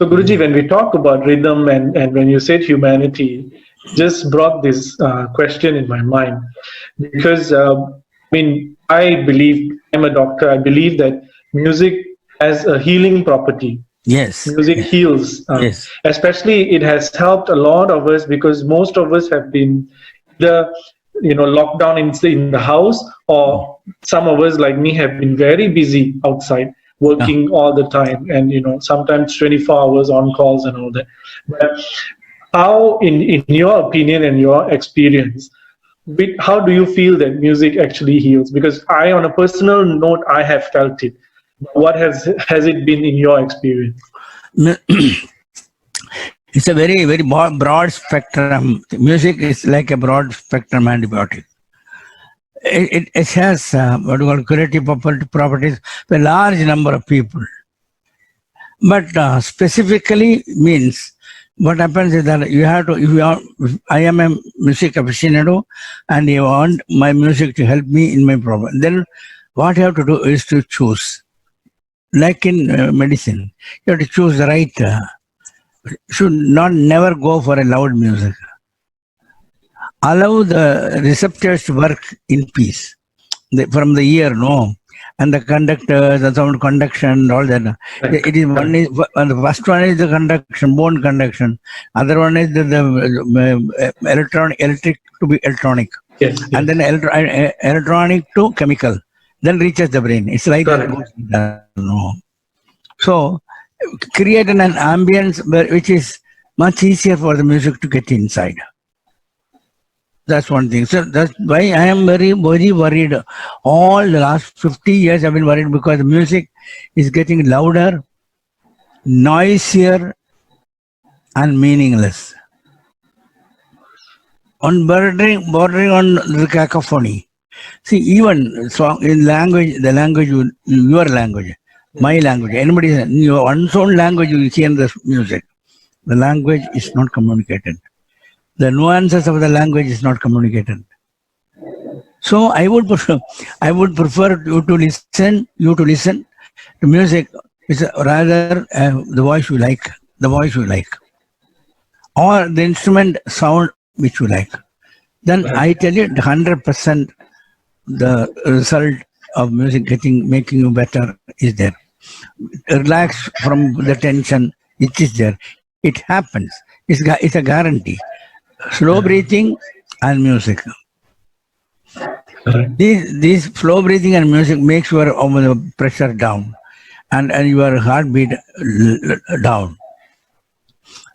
So Guruji, when we talk about rhythm and when you said humanity, just brought this question in my mind because I believe, I'm a doctor, I believe that music has a healing property. Yes. Music heals. Yes. Especially it has helped a lot of us because most of us have been either locked down in the house, or some of us like me have been very busy outside working all the time, and sometimes 24 hours on calls and all that. But how, in your opinion and your experience, how do you feel that music actually heals? Because on a personal note, I have felt it. What has it been in your experience? It's a very, very broad spectrum. Music is like a broad spectrum antibiotic. It has what we call curative properties for a large number of people. But specifically means what happens is that you have to, if I am a music aficionado and you want my music to help me in my problem, then what you have to do is to choose. Like in medicine, you have to choose the right, should never go for a loud music. Allow the receptors to work in peace from the ear, and the conductor, the sound conduction, all that. Right. It is one is the first one is the conduction, bone conduction. Other one is the electric to be electronic, yes. And then electronic to chemical, then reaches the brain. It's like that. So create an ambience which is much easier for the music to get inside. That's one thing. So that's why I am very, very worried. All the last 50 years I've been worried because the music is getting louder, noisier, and meaningless. Bordering on the cacophony. See, even song in language, the language, your language, my language, anybody's your own language, you hear in the music. The language is not communicated. The nuances of the language is not communicated. So I would prefer you to listen to music is rather the voice you like, or the instrument sound which you like. Then I tell you 100% the result of music making you better is there. Relax from the tension, it is there. It happens. It's a guarantee. Slow breathing and music. This slow breathing and music makes your pressure down and your heartbeat down.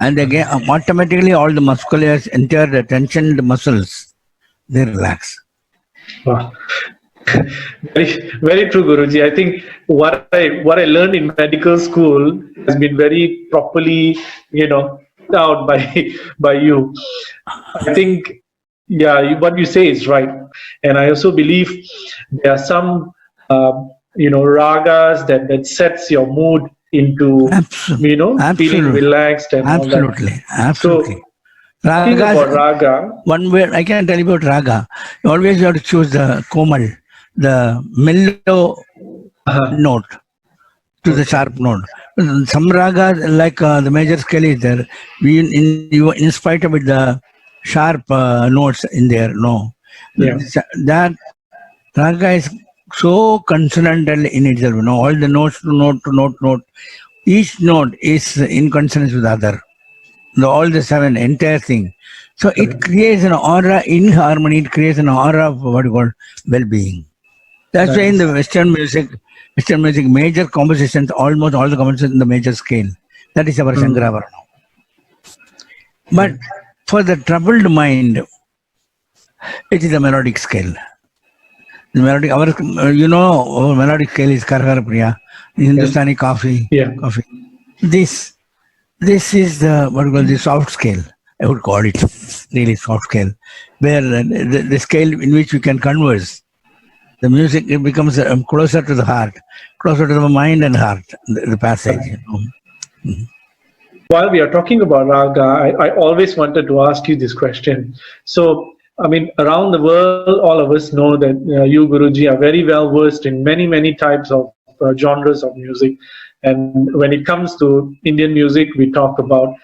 And again, automatically all the musculars enter the tensioned muscles. They relax. Wow. Very, very true, Guruji. I think what I learned in medical school has been very properly, out by you. I think, what you say is right, and I also believe there are some, ragas that sets your mood into, feeling relaxed and all that. Absolutely. So, talking about raga, one word I can tell you about raga. You always have to choose the komal, the mellow note to the sharp note. Some raga, like the major scale is there, in spite of it, the sharp notes in there, that raga is so consonantal in itself, all the notes to note, each note is in consonance with the other. All the seven, entire thing. So it creates an aura in harmony, it creates an aura of what you call well-being. That's why in the Western music, major compositions, almost all the compositions in the major scale. That is our Shankaravarana. But for the troubled mind, it is a melodic scale. The melodic, our melodic scale is Karkara Priya, Hindustani coffee. This is the soft scale. I would call it really soft scale, where the scale in which we can converse. The music, it becomes closer to the heart, closer to the mind and heart, the passage. While we are talking about raga, I always wanted to ask you this question. So, around the world, all of us know that you, Guruji, are very well versed in many, many types of genres of music. And when it comes to Indian music, we talk about,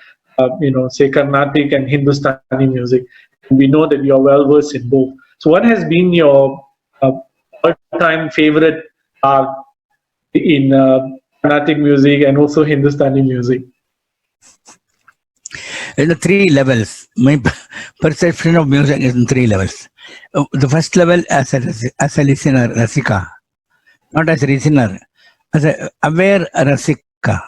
say Carnatic and Hindustani music. And we know that you're well versed in both. So, what has been your all-time favorite in Carnatic music and also Hindustani music? In the three levels, my perception of music is in three levels. The first level as a listener, Rasika, not as a listener, as a aware Rasika,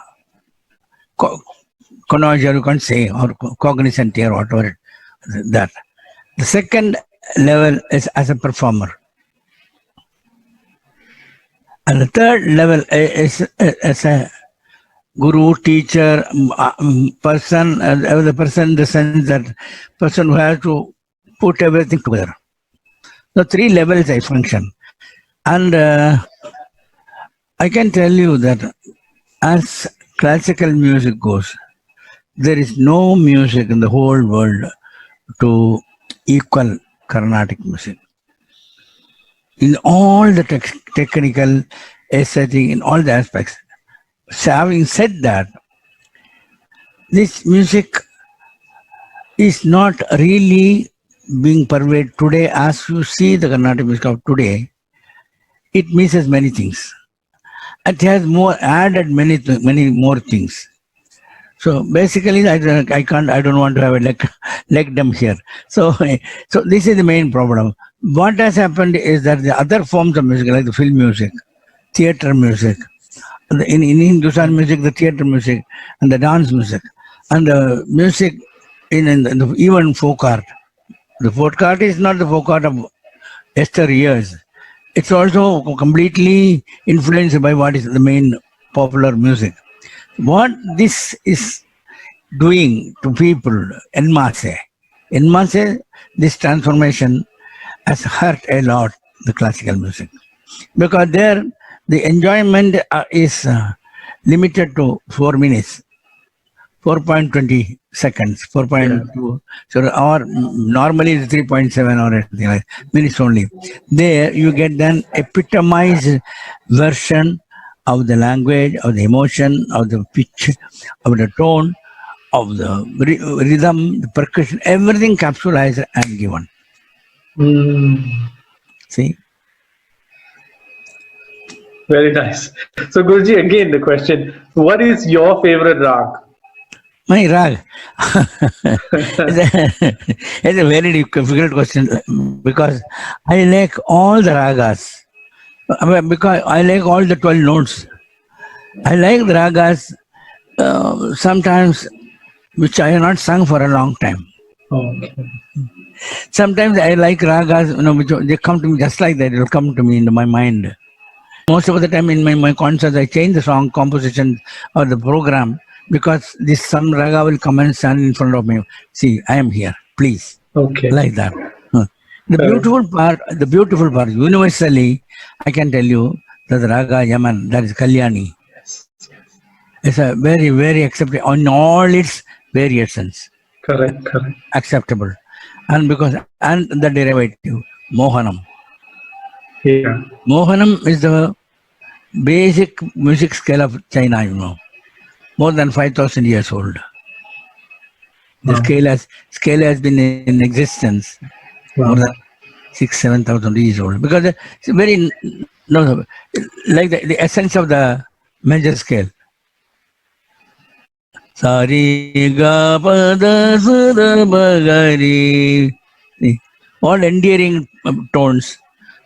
connoisseur, you can say, or cognizant or whatever that. The second level is as a performer. And the third level is as a guru, teacher, person, the person in the sense that person who has to put everything together. The three levels I function. And I can tell you that as classical music goes, there is no music in the whole world to equal Carnatic music. In all the technical, aesthetic, in all the aspects. So having said that, this music is not really being pervaded today. As you see the Carnatic music of today, it misses many things. It has added many more things. So basically, I don't want to have a lecdom here. So this is the main problem. What has happened is that the other forms of music, like the film music, theater music, in Hindustani music, the theater music, and the dance music, and the music in even folk art. The folk art is not the folk art of years. It's also completely influenced by what is the main popular music. What this is doing to people en masse, this transformation has hurt a lot the classical music, because there the enjoyment is limited to 4 minutes, 4.20 seconds, 4.2, so or normally it's 3.7 or anything like minutes only. There you get an epitomized version of the language, of the emotion, of the pitch, of the tone, of the rhythm, the percussion, everything capsulized and given. See? Very nice. So Guruji, again the question, what is your favorite rag? My rag. It's a very difficult question, because I like all the ragas. Because I like all the 12 notes. I like the ragas sometimes which I have not sung for a long time. Okay. Sometimes I like ragas, which they come to me just like that. It will come to me into my mind. Most of the time in my concerts, I change the song composition or the program, because some raga will come and stand in front of me. See, I am here, please. Okay. Like that. The beautiful part, universally, I can tell you that the raga Yaman, that is Kalyani. Yes. It's a very, very acceptable on all its variations. Correct. Acceptable. And the derivative, Mohanam. Yeah. Mohanam is the basic music scale of China, more than 5,000 years old. The scale has been in existence more than 6,000-7,000 years old, because it's very like the essence of the major scale. Sari ga pa da sa da ba ga ri. All endearing tones.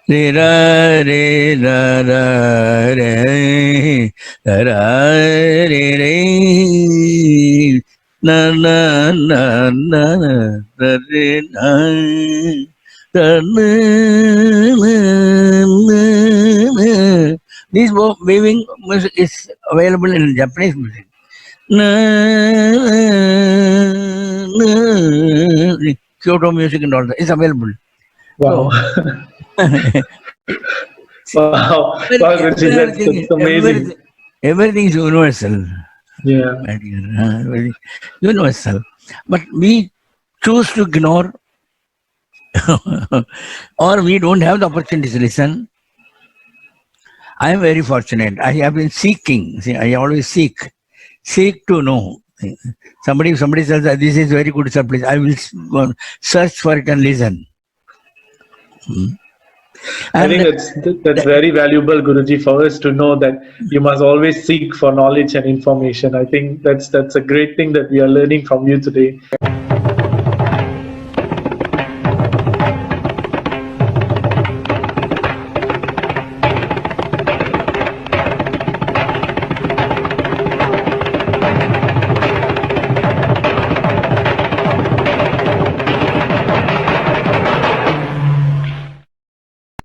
Re ra re ra ra re ra re re na na na na na re na. This waving music is available in Japanese music. Kyoto music and all that is available. Wow. Wow. That's amazing. Everything is universal. Yeah. Universal. But we choose to ignore or we don't have the opportunity to listen. I am very fortunate. I have been seeking. See, I always seek to know. Somebody says that this is very good subject. I will go search for it and listen. I think that's very valuable, Guruji, for us to know that you must always seek for knowledge and information. I think that's a great thing that we are learning from you today.